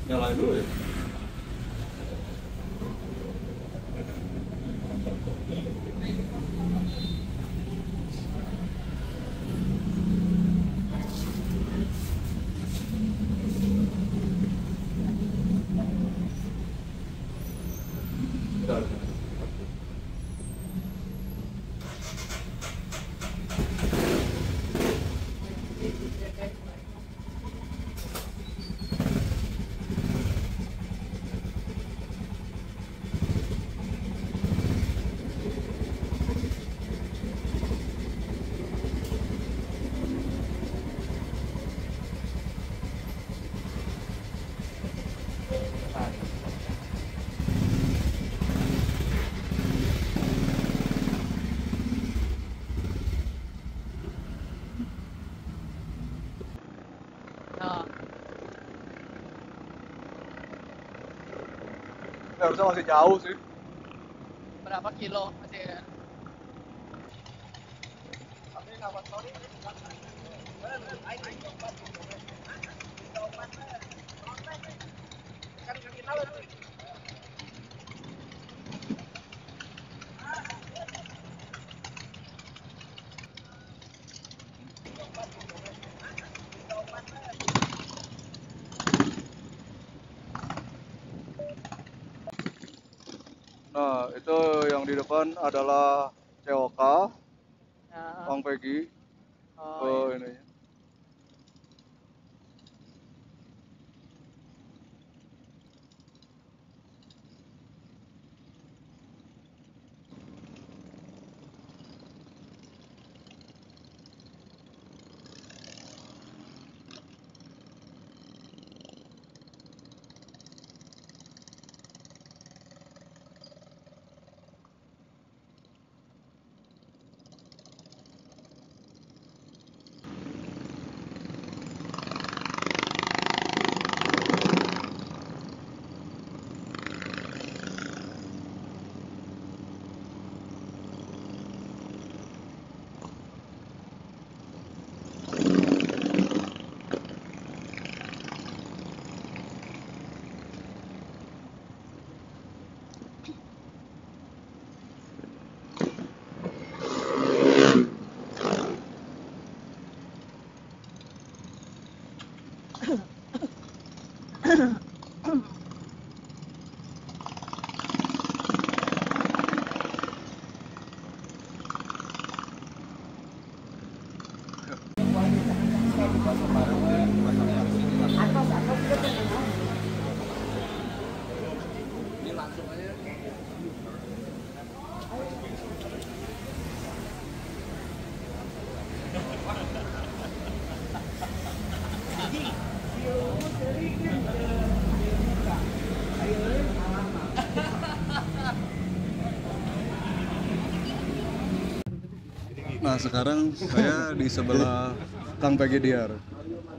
Nyalain dulu ya. Udah. Nah, Harusnya masih jauh sih. berapa kilo masih ya? Nah, itu yang di depan adalah COK, Nah, Bang Peggy. oh Oh, iya. ini. Nah, sekarang saya di sebelah Kang Peggy Diar.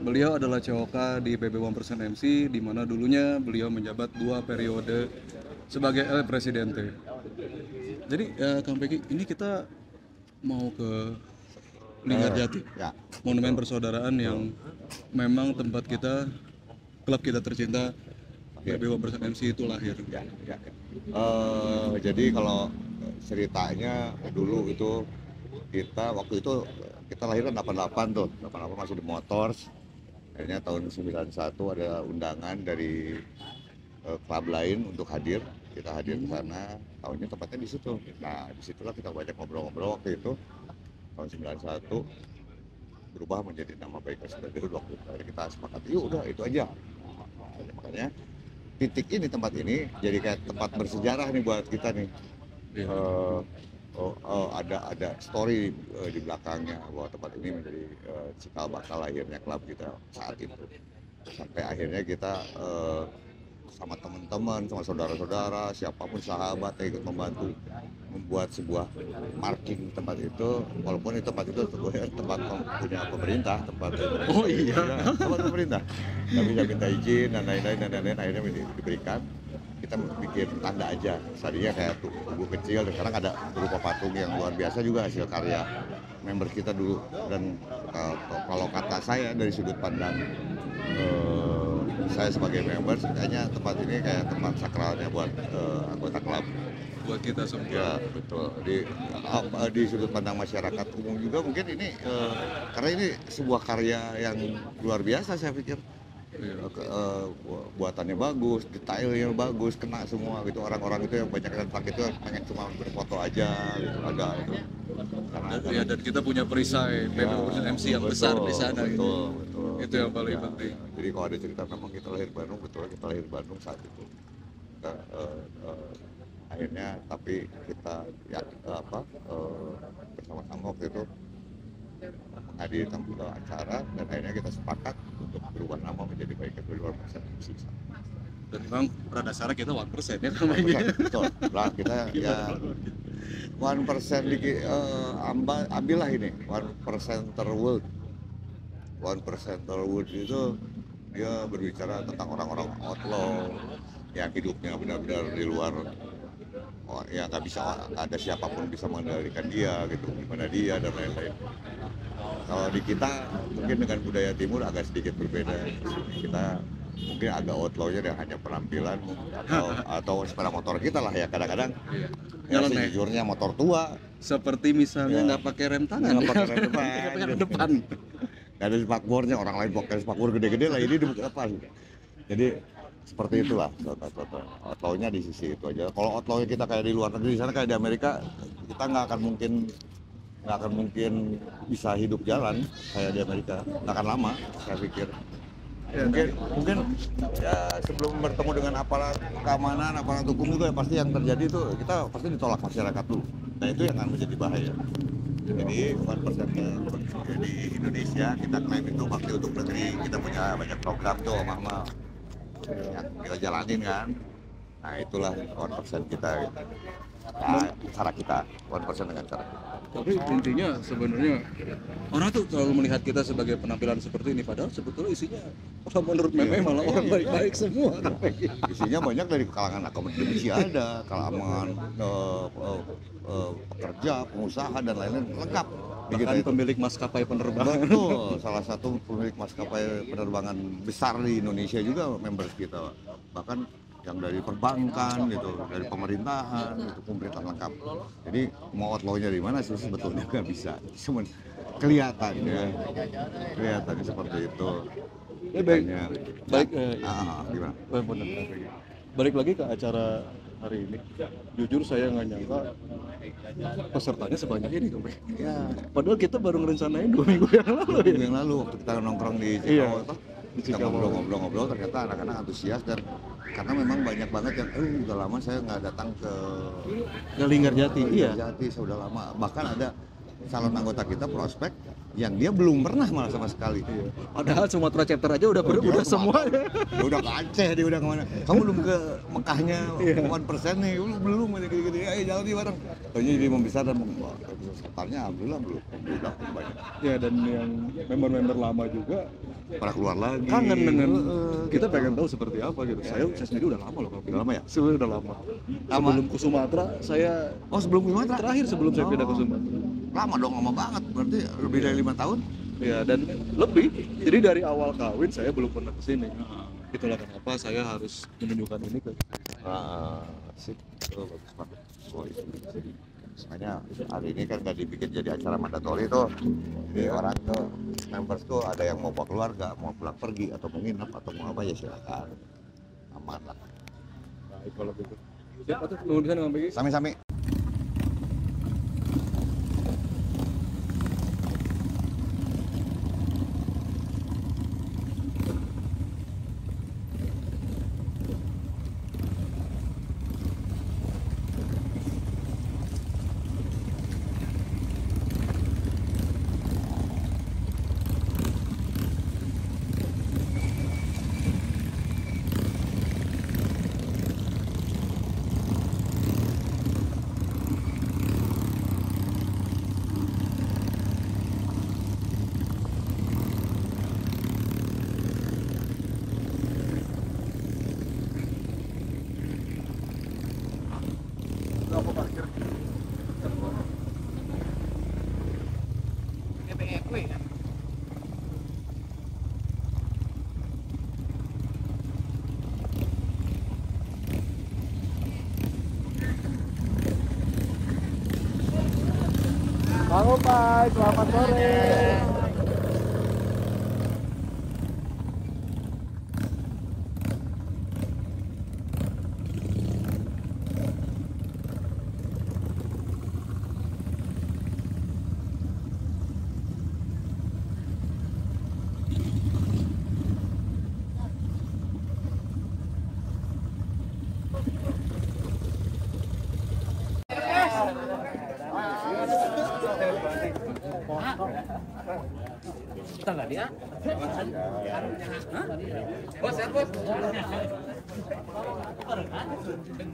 Beliau adalah COK di PB 1% MC, di mana dulunya beliau menjabat 2 periode sebagai El Presidente. Jadi, Kang Peggy, ini kita mau ke Linggarjati, Ya, Monumen Persaudaraan yang memang tempat kita, klub kita tercinta, PB 1% MC itu lahir. ya, ya. Jadi kalau ceritanya dulu itu waktu itu kita lahirnya 88 tuh, 88 masih di Motors. Akhirnya tahun 91 ada undangan dari klub lain untuk hadir. Kita hadir ke sana, tahunnya tempatnya di situ. Nah, disitulah kita banyak ngobrol-ngobrol waktu itu. Tahun 91 berubah menjadi nama baik Presiden waktu itu. Akhirnya kita sepakat, yuk udah itu aja. Makanya titik ini, tempat ini jadi kayak tempat bersejarah nih buat kita nih. Ada story di belakangnya bahwa tempat ini menjadi cikal bakal lahirnya klub kita saat itu, sampai akhirnya kita sama teman-teman, sama saudara-saudara, siapapun sahabat yang ikut membantu membuat sebuah marking tempat itu, walaupun itu tempat itu tempat punya pemerintah, tempat Oh iya, tempat pemerintah, tapi saya minta izin dan lain-lain, akhirnya diberikan. Kita bikin tanda aja, tadinya kayak tugu kecil, dan sekarang ada berupa patung yang luar biasa juga hasil karya member kita dulu. Dan kalau kata saya dari sudut pandang saya sebagai member kayaknya tempat ini kayak tempat sakralnya buat anggota klub. buat kita semua. Ya betul. Di sudut pandang masyarakat umum juga mungkin ini karena ini sebuah karya yang luar biasa saya pikir. Buatannya bagus, detailnya bagus, kena semua gitu. Orang-orang itu yang banyak yang pakai itu pengen cuma berfoto aja gitu, ada itu. Dan kita punya perisai PB MC yang besar di sana. Betul. Itu yang paling penting. Jadi kalau ada cerita memang kita lahir Bandung, betul kita lahir Bandung saat itu. Kita, akhirnya tapi kita bersama-sama waktu itu menghadiri acara dan akhirnya kita sepakat untuk berubah nama menjadi Baik Ketua 2% MC. Dan memang pada dasarnya kita 1% ya namanya. Betul. Lah kita ya 1% ambillah ini 1% world. 1% world itu dia berbicara tentang orang-orang outlaw yang hidupnya benar-benar di luar, ya nggak ada siapapun bisa mengendalikan dia gitu, gimana dia dan lain-lain. Kalau di kita mungkin dengan budaya timur agak sedikit berbeda. Kita mungkin agak outlawnya yang hanya penampilan atau sepeda motor kita lah ya kadang-kadang. Ya sejujurnya motor tua. Seperti misalnya nggak pakai rem tangan. Nggak pakai rem depan. Nggak pakai rem depan. Nggak ada spakbornya, orang lain pakai spakbor gede-gede lah, ini di depan. Jadi seperti itulah outlawnya di sisi itu aja. Kalau outlawnya kita kayak di luar negeri, di sana kayak di Amerika, kita nggak akan mungkin bisa hidup jalan kayak di Amerika, nggak akan lama saya pikir. Mungkin ya sebelum bertemu dengan aparat keamanan, aparat hukum juga pasti yang terjadi itu kita pasti ditolak masyarakat dulu. Nah itu yang akan menjadi bahaya. Jadi 1% di Indonesia kita klaim itu bakti untuk negeri, kita punya banyak program tuh mama yang kita jalanin kan. Nah itulah 1% kita. Nah, cara kita 1% dengan cara kita. Tapi intinya sebenarnya orang tuh selalu melihat kita sebagai penampilan seperti ini, padahal sebetulnya isinya menurut Meme malah orang baik-baik semua. Isinya banyak dari kalangan akademisi ada, kalangan pekerja, pengusaha dan lain-lain lengkap. Bahkan pemilik maskapai penerbangan. Betul, salah satu pemilik maskapai penerbangan besar di Indonesia juga members kita. Bahkan yang dari perbankan gitu, dari pemerintahan, itu pemerintahan lengkap. Jadi mau outlawnya di mana sih sebetulnya nggak bisa, cuma kelihatannya seperti itu. Baik, gimana? Balik lagi ke acara hari ini. Jujur saya nggak nyangka pesertanya sebanyak ini, Kobe. Ya. Padahal kita baru ngerencanain 2 minggu yang lalu. 2 minggu yang lalu waktu kita nongkrong di Cikawa, kita ngobrol-ngobrol ternyata anak-anak antusias dan karena memang banyak banget yang udah lama saya nggak datang ke Linggarjati. Iya. Linggarjati saya udah lama. Bahkan ada calon anggota kita prospek yang dia belum pernah malah sama sekali. Iya. Padahal Sumatera chapter aja udah semua. Dia udah ke Aceh, dia udah kemana? Kamu belum ke Mekahnya 1% nih, belum aja gini-gini. Ayo jalan di bareng. Ternyata jadi membesar dan sekitarnya alhamdulillah belum banyak. Ya dan yang member-member lama juga pada keluar lagi. Kangen dengan kita pengen tahu seperti apa gitu. Saya sendiri udah lama loh kalau lama ya? Sebenarnya udah lama. Sebelum ke Sumatera saya sebelum ke Sumatera? Terakhir sebelum saya pindah ke Sumatera. Lama dong, lama banget. Berarti lebih dari 5 tahun? Ya dan lebih. Jadi dari awal kawin saya belum pernah ke sini. Itulah kenapa saya harus menunjukkan ini ke sip. Bagus banget. Makanya hari ini kan nggak dibikin jadi acara mandatori tuh. Jadi orang tuh members tuh ada yang mau bawa keluarga, mau pulang pergi atau mau nginep atau mau apa ya silakan. Aman lah. Baik kalau gitu. Siap tuh nunggu di sana Bang Pegi. Sami-sami. Berapa parkir? GBEW kan? Halo Pak, selamat sore.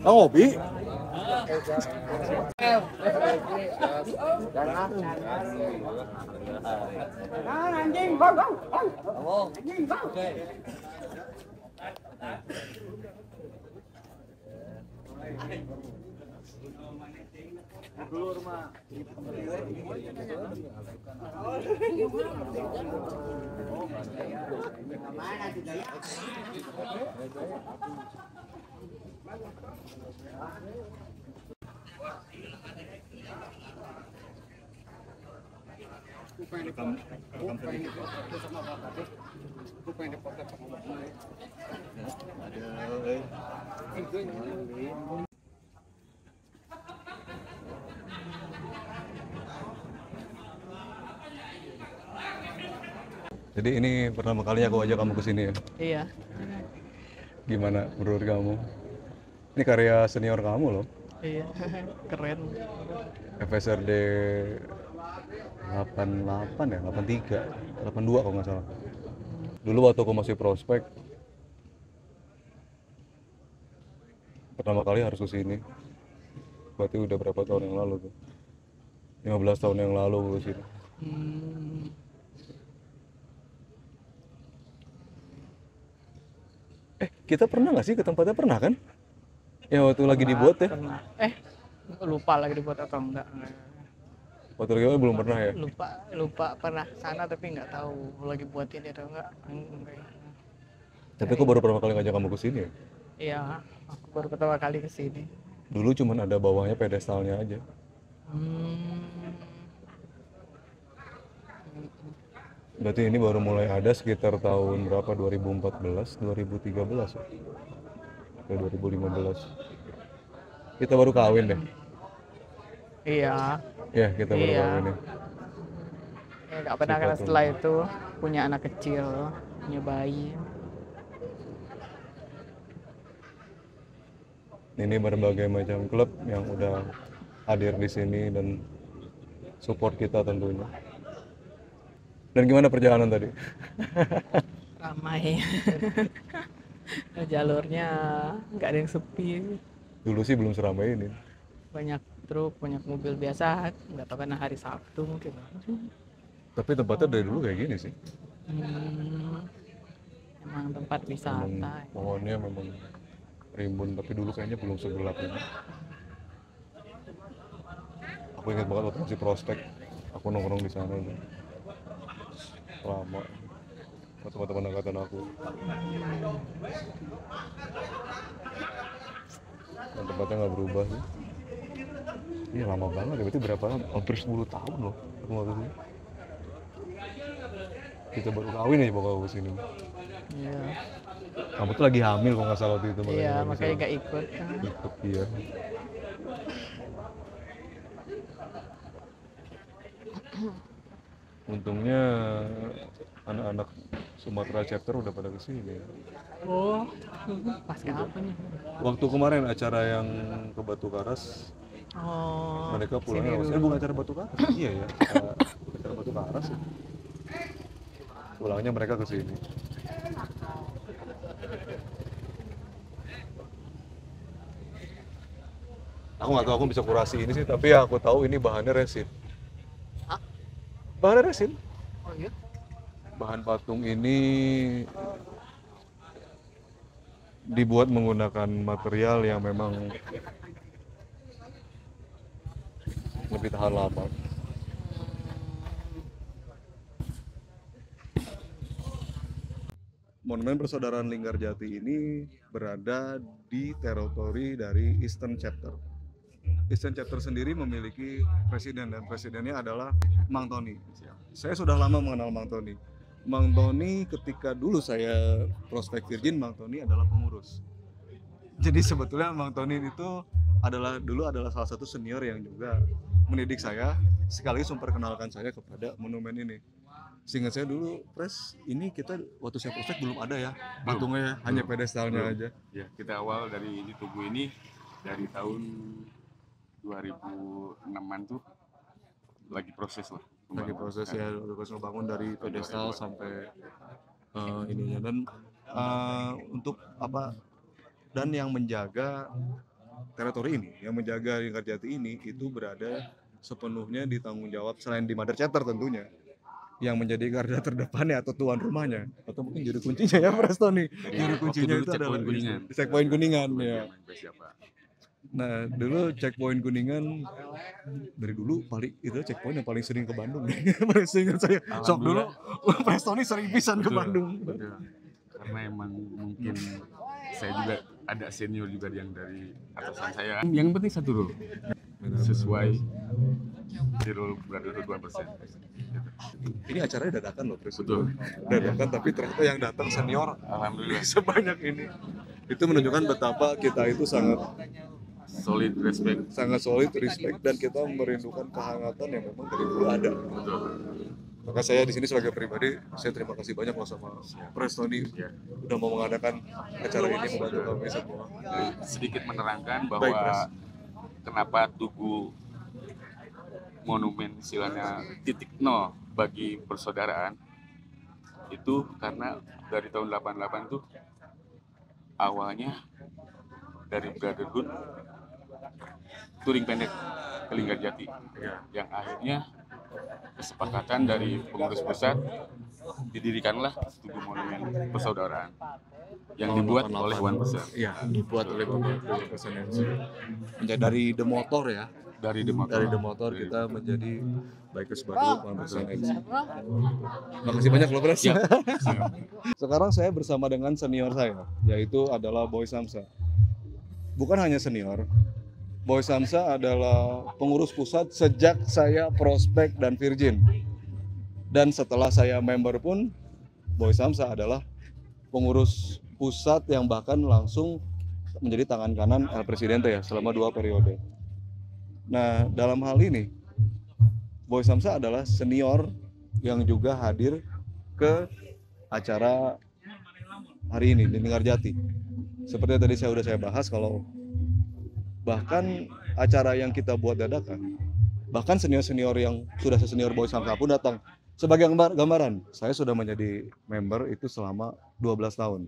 Oh, ngopi? Jadi ini pertama kalinya aku ajak kamu ke sini ya. Iya. Gimana menurut kamu? Ini karya senior kamu loh. Iya. Keren. FSRD 88 ya, 83, 82 kalau nggak salah. Dulu waktu aku masih prospek, pertama kali harus ke sini. Berarti udah berapa tahun yang lalu tuh? 15 tahun yang lalu aku ke sini. Kita pernah nggak sih ke tempatnya? Pernah kan? Ya waktu lagi dibuat ya? Pernah. Lupa lagi dibuat atau enggak. Waktu lagi dibuat belum pernah ya? Lupa pernah sana tapi nggak tahu lagi buat ini atau enggak. Tapi aku baru pertama kali ngajak kamu ke sini ya? Iya, aku baru pertama kali ke sini. Dulu cuman ada bawahnya pedestalnya aja. Berarti ini baru mulai ada sekitar tahun berapa? 2014, 2013 ya? Ke 2015. Kita baru kawin deh. Iya. Ya, kita baru Iya. kawin ya. Ya nggak pernah karena setelah itu punya anak kecil, punya bayi. Ini berbagai macam klub yang udah hadir di sini dan support kita tentunya. Dan gimana perjalanan tadi? Ramai. Jalurnya nggak ada yang sepi. Dulu sih belum seramai ini. Banyak truk, banyak mobil biasa. Nggak tahu karena hari Sabtu mungkin. Tapi tempatnya dari dulu kayak gini sih. Emang tempat wisata. Memang pohonnya memang rimbun, tapi dulu kayaknya belum segelap ini. Aku ingat banget waktu masih prospek, aku nongkrong di sana tuh. Lama sama teman-teman angkatan aku. Dan tempatnya nggak berubah sih. Iya lama banget ya, berarti berapa lama? Hampir 10 tahun loh aku nggak kesini. Kita baru kawin aja bawa ke sini. Iya. Kamu tuh lagi hamil kalau nggak salah waktu itu. Iya, makanya nggak ikut. Ikut iya. Untungnya anak-anak Sumatera chapter udah pada kesini. Oh, pas kapan nih? Waktu kemarin acara yang ke Batu Karas, Oh, mereka pulangnya sini lewat. dulu. Bukan acara Batu Karas, iya ya, acara Batu Karas. Ya. Pulangnya mereka ke sini. Aku nggak tahu aku bisa kurasi ini sih, tapi ya aku tahu ini bahannya resin. Hah? Bahannya resin. Oh iya? Bahan patung ini dibuat menggunakan material yang memang lebih tahan lama. Monumen Persaudaraan Linggarjati ini berada di teritori dari Eastern Chapter. Eastern Chapter sendiri memiliki presiden dan presidennya adalah Mang Tony. Saya sudah lama mengenal Mang Tony. Mang Tony ketika dulu saya prospek Virgin, Mang Tony adalah pengurus. Jadi sebetulnya Mang Tony itu dulu adalah salah satu senior yang juga mendidik saya, sekaligus memperkenalkan saya kepada monumen ini. Seingat saya dulu, Pres, ini kita waktu saya prospek belum ada ya patungnya ya, hanya pedestalnya aja. Ya, kita awal dari Tugu ini dari tahun 2006-an tuh lagi proses lah. Lagi proses ya, proses membangun dari pedestal sampai ininya dan untuk apa, dan yang menjaga teritori ini, yang menjaga Linggarjati ini itu berada sepenuhnya di tanggung jawab selain di Mother Chapter tentunya, yang menjadi garda terdepannya atau tuan rumahnya atau mungkin juru kuncinya ya Presto nih. Juru kuncinya itu adalah checkpoint Kuningan ya. Nah dulu checkpoint Kuningan dari dulu paling itu checkpoint yang paling sering ke Bandung. Paling sering saya. Sok dulu Presto nih sering pisan ke Bandung. Karena emang mungkin saya juga ada senior juga yang dari atasan saya. Yang penting satu dulu sesuai zero brotherhood 1%. Ini acaranya dadakan loh Presiden. Dadakan tapi ternyata yang datang senior alhamdulillah sebanyak ini. Itu menunjukkan betapa kita itu sangat Solid respect. sangat solid respect dan kita merindukan kehangatan yang memang dari dulu ada. Betul. Maka saya di sini sebagai pribadi saya terima kasih banyak loh sama Prestoni udah mau mengadakan acara ini membantu kami semua. Sedikit menerangkan Baik, bahwa Pres. kenapa Tugu monumen istilahnya titik nol bagi persaudaraan itu karena dari tahun 88 tuh awalnya dari Brotherhood touring pendek ke Linggarjati yang akhirnya kesepakatan dari pengurus pusat didirikanlah Tugu Monumen Persaudaraan yang dibuat oleh 1%. Iya, dibuat oleh Bapak MC. Menjadi dari The Motor ya. Dari Demokrat. Dari The Motor kita menjadi Bikers Bandung 1% MC. Makasih banyak loh Pres. Sekarang saya bersama dengan senior saya, yaitu adalah Boy Samsa. Bukan hanya senior, Boy Samsa adalah pengurus pusat sejak saya prospek dan Virgin. Dan setelah saya member pun, Boy Samsa adalah pengurus pusat yang bahkan langsung menjadi tangan kanan El Presidente ya selama 2 periode. Nah dalam hal ini, Boy Samsa adalah senior yang juga hadir ke acara hari ini di Linggarjati. Seperti yang tadi saya bahas, kalau bahkan acara yang kita buat dadakan, bahkan senior-senior yang sudah senior Boy Samsa pun datang. Sebagai gambaran, saya sudah menjadi member itu selama 12 tahun.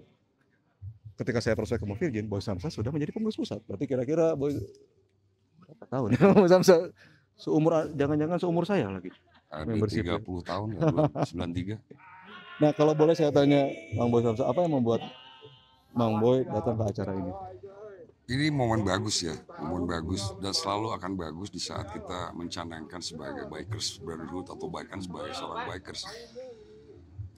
Ketika saya prospek ke Virgin, Boy Samsa sudah menjadi pengurus pusat. Berarti kira-kira Boy berapa tahun? Boy Samsa jangan-jangan seumur saya lagi. Ada 30 tahun ya, 93. Nah kalau boleh saya tanya Mang Boy Samsa, apa yang membuat Mang Boy datang ke acara ini? Ini momen bagus ya, momen bagus dan selalu akan bagus di saat kita mencanangkan sebagai Bikers Brotherhood atau bahkan sebagai seorang bikers.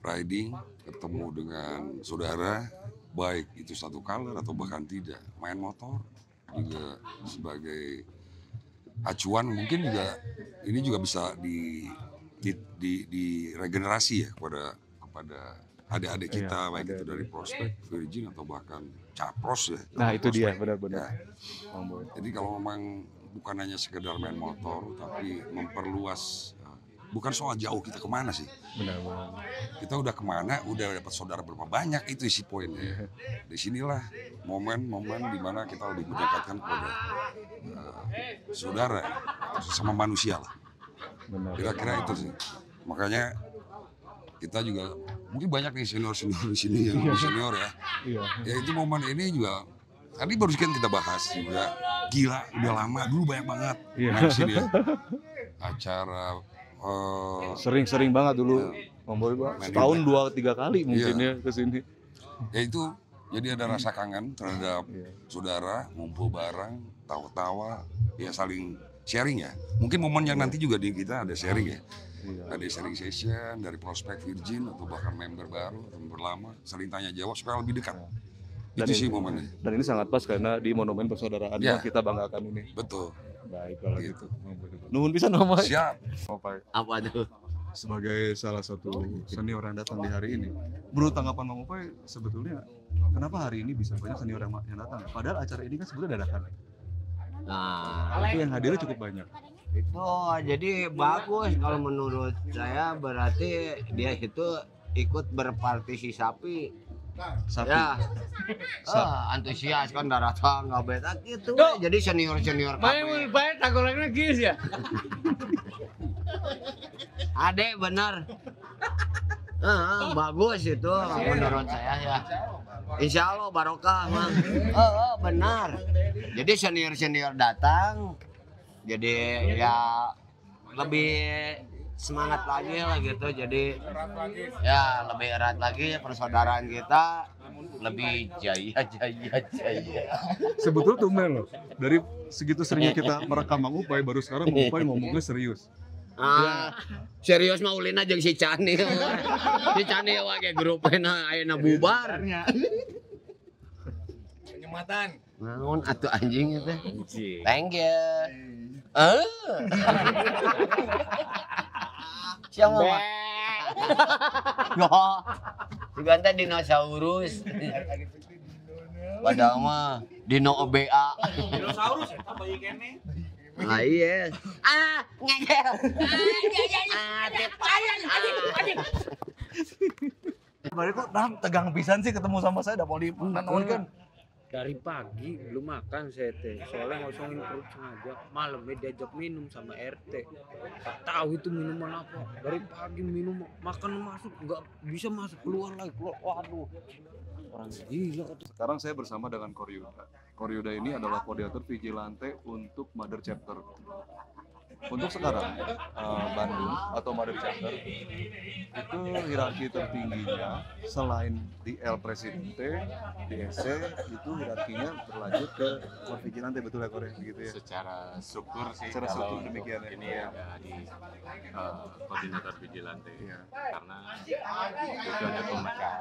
Riding, ketemu dengan saudara, baik itu satu color atau bahkan tidak. Main motor juga sebagai acuan, mungkin juga ini juga bisa di regenerasi ya kepada adik-adik kita, baik itu dari prospek, Virgin atau bahkan capros ya. Nah itu dia prospek. benar-benar. Ya. Jadi kalau memang bukan hanya sekedar main motor, tapi memperluas, bukan soal jauh kita kemana sih. Benar-benar. Kita udah kemana, udah dapat saudara berapa banyak, itu isi poinnya. Di sinilah momen-momen dimana kita lebih mendekatkan kepada saudara, sesama manusia lah. Benar. Kira-kira itu sih. Makanya kita juga mungkin banyak nih senior di sini yang lebih senior ya. Iya. Ya itu momen ini juga tadi baru sekian kita bahas juga. Gila, udah lama dulu banyak banget main di sini ya. Acara Sering-sering banget dulu Mang Boy setahun 2-3 kali mungkin ya ke sini. Ya itu jadi ada rasa kangen terhadap saudara, ngumpul bareng, tawa-tawa, ya saling sharing ya. Mungkin momen yang nanti juga di kita ada sharing ya. Ada sharing session dari prospek Virgin atau bahkan member baru atau member lama, saling tanya jawab supaya lebih dekat. Dan Itu sih ini- momennya. Dan ini sangat pas karena di Monumen Persaudaraan Ya. yang kita banggakan ini. Betul. Baik kalau Gitu. gitu. Nuhun pisan Om Pai. Siap. Apa tuh? Sebagai salah satu senior yang datang di hari ini, menurut tanggapan Mang Upai sebetulnya kenapa hari ini bisa banyak senior yang datang? Padahal acara ini kan sebetulnya dadakan. Nah, Tapi yang hadirnya cukup banyak. itu jadi bagus kalau menurut saya, berarti dia itu ikut berpartisipasi. Sapi. Ya, antusias kan datang nggak beda gitu. Jadi senior kami. baik tagolengnya gis ya. Ade bener. Bagus itu menurut saya ya. Insya Allah barokah mang. Benar. Jadi senior datang, jadi ya lebih semangat lagi lah gitu. Jadi ya lebih erat lagi persaudaraan kita, lebih jaya. Sebetulnya tumben loh. Dari segitu seringnya kita merekam Mang Upai, baru sekarang Mang Upai ngomongnya serius. Serius mah ulina jeung si Cani. Si Cani wae grupena ayeuna bubar. Penyematan. Naon atuh anjing itu? Thank you. Siapa mah? Yo. Diganta dinosaurus. Padahal mah dino OBA. Dinosaurus eta bayi kene. Ah iya. Ngegel. Balik kok tegang pisan sih ketemu sama saya, mau kan. Dari pagi belum makan saya teh, soalnya ngosongin perut sengaja. Malamnya diajak minum sama RT, tak tahu itu minuman apa. Dari pagi minum, makan masuk nggak bisa masuk, keluar lagi keluar. Waduh, orang gila. Sekarang saya bersama dengan Koryuda. Koryuda ini adalah koordinator vigilante untuk Mother Chapter. Untuk sekarang Bandung atau Mother Chapter itu hierarki tertingginya selain di El Presidente, di SC itu hierarkinya berlanjut ke Vigilante, betul ya Korea begitu ya? Secara struktur sih, Secara kalau struktur demikian ya. ini ada di koordinator vigilante, Iya. karena itu ada pemecah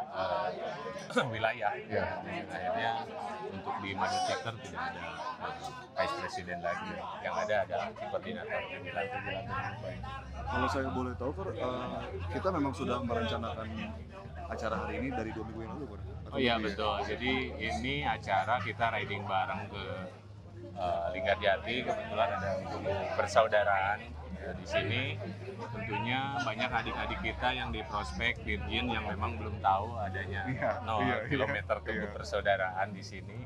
wilayah. Iya. Akhirnya untuk di Mother Chapter tidak ada vice president lagi, yang ada koordinator vigilante. Kalau saya boleh tahu Kor, kita memang sudah merencanakan acara hari ini dari 2 minggu yang lalu Kor? Oh iya betul, jadi ini acara kita riding bareng ke Linggarjati, kebetulan ada persaudaraan di sini. Tentunya banyak adik-adik kita yang di prospek Virgin yang memang belum tahu adanya 0 kilometer tubuh persaudaraan di sini.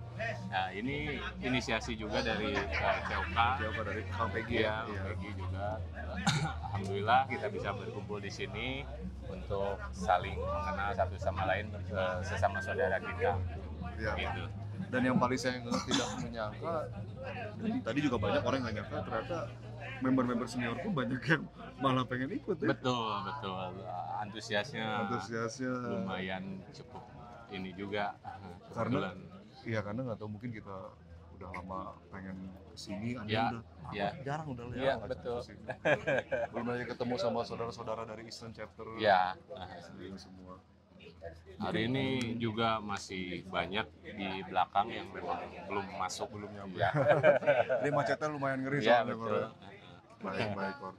Nah ini inisiasi juga dari COK, dari Kang Peggy ya, Peggy juga. Alhamdulillah kita bisa berkumpul di sini untuk saling mengenal satu sama lain, sesama saudara kita. Iya. Gitu. Dan yang paling saya tidak menyangka, dan tadi juga banyak orang yang nggak nyangka ternyata member-member senior pun banyak yang malah pengen ikut ya. Betul. Antusiasnya lumayan cukup ini juga. Karena Kebetulan. iya, karena nggak tahu mungkin kita udah lama pengen kesini, ada Ya, udah ya. jarang udah Iya, ya, betul. belum lagi ketemu sama saudara-saudara dari Eastern Chapter. Ya, Sendiri semua. hari ini juga masih banyak di belakang yang memang belum masuk, belum nyampe. Ya, Ini macetnya lumayan ngeri ya soalnya Kor. betul. Baik Kor.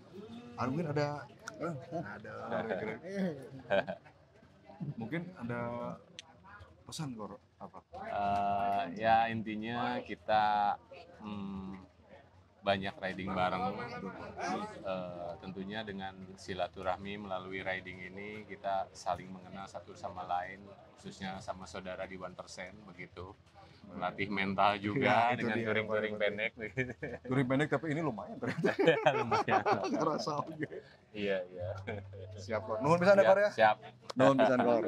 Mungkin ada mungkin ada pesan Kor apa? Ya intinya kita banyak riding bareng, tentunya dengan silaturahmi melalui riding ini kita saling mengenal satu sama lain, khususnya sama saudara di 1% begitu, melatih mental juga Ya, itu dengan dia, touring pendek. Touring pendek tapi ini lumayan ternyata. Lumayan. Terasa. Iya. Siap Kor. Nuhun pisan ya Kor ya. Siap. Nuhun pisan Kor.